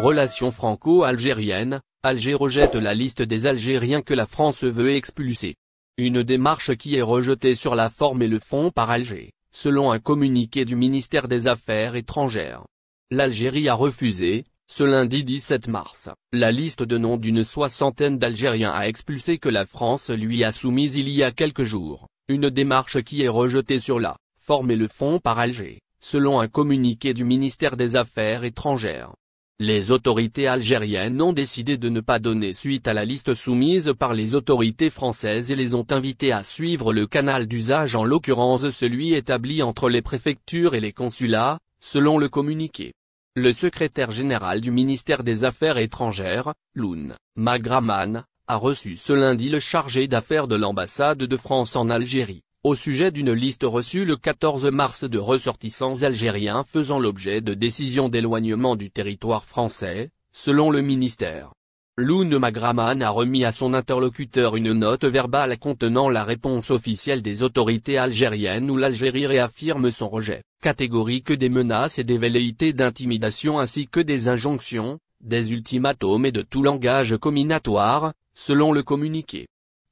Relations franco-algériennes, Alger rejette la liste des Algériens que la France veut expulser. Une démarche qui est rejetée sur la forme et le fond par Alger, selon un communiqué du ministère des Affaires étrangères. L'Algérie a refusé, ce lundi 17 mars, la liste de noms d'une soixantaine d'Algériens à expulser que la France lui a soumise il y a quelques jours, une démarche qui est rejetée sur la forme et le fond par Alger, selon un communiqué du ministère des Affaires étrangères. Les autorités algériennes ont décidé de ne pas donner suite à la liste soumise par les autorités françaises et les ont invités à suivre le canal d'usage, en l'occurrence celui établi entre les préfectures et les consulats, selon le communiqué. Le secrétaire général du ministère des Affaires étrangères, Loun Magraman, a reçu ce lundi le chargé d'affaires de l'ambassade de France en Algérie, au sujet d'une liste reçue le 14 mars de ressortissants algériens faisant l'objet de décisions d'éloignement du territoire français, selon le ministère. Loun Magraman a remis à son interlocuteur une note verbale contenant la réponse officielle des autorités algériennes où l'Algérie réaffirme son rejet catégorique des menaces et des velléités d'intimidation ainsi que des injonctions, des ultimatums et de tout langage comminatoire, selon le communiqué.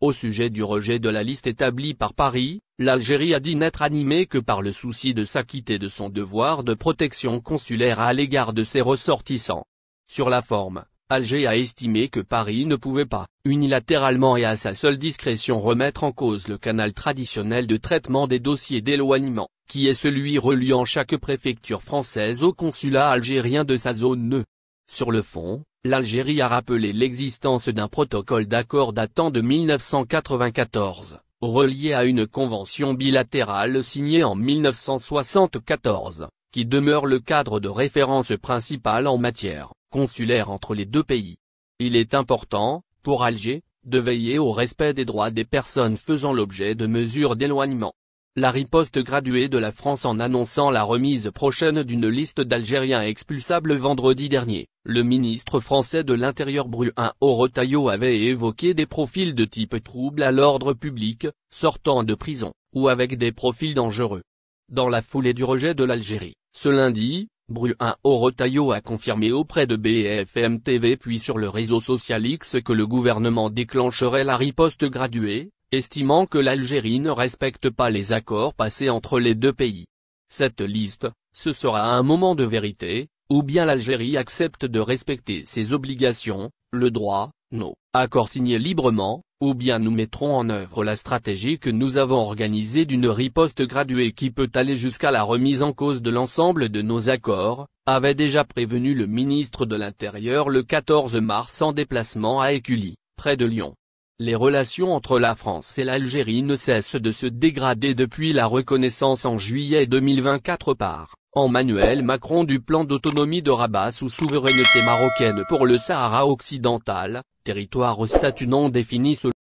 Au sujet du rejet de la liste établie par Paris, l'Algérie a dit n'être animée que par le souci de s'acquitter de son devoir de protection consulaire à l'égard de ses ressortissants. Sur la forme, Alger a estimé que Paris ne pouvait pas, unilatéralement et à sa seule discrétion, remettre en cause le canal traditionnel de traitement des dossiers d'éloignement, qui est celui reliant chaque préfecture française au consulat algérien de sa zone neutre. Sur le fond, l'Algérie a rappelé l'existence d'un protocole d'accord datant de 1994, relié à une convention bilatérale signée en 1974, qui demeure le cadre de référence principal en matière consulaire entre les deux pays. Il est important, pour Alger, de veiller au respect des droits des personnes faisant l'objet de mesures d'éloignement. La riposte graduée de la France en annonçant la remise prochaine d'une liste d'Algériens expulsables vendredi dernier. Le ministre français de l'Intérieur Bruno Retailleau avait évoqué des profils de type trouble à l'ordre public, sortant de prison, ou avec des profils dangereux. Dans la foulée du rejet de l'Algérie, ce lundi, Bruno Retailleau a confirmé auprès de BFM TV puis sur le réseau social X que le gouvernement déclencherait la riposte graduée, estimant que l'Algérie ne respecte pas les accords passés entre les deux pays. Cette liste, ce sera un moment de vérité, ou bien l'Algérie accepte de respecter ses obligations, le droit, nos accords signés librement, ou bien nous mettrons en œuvre la stratégie que nous avons organisée d'une riposte graduée qui peut aller jusqu'à la remise en cause de l'ensemble de nos accords, avait déjà prévenu le ministre de l'Intérieur le 14 mars en déplacement à Écully, près de Lyon. Les relations entre la France et l'Algérie ne cessent de se dégrader depuis la reconnaissance en juillet 2024 par Emmanuel Macron du plan d'autonomie de Rabat sous souveraineté marocaine pour le Sahara occidental, territoire au statut non défini selon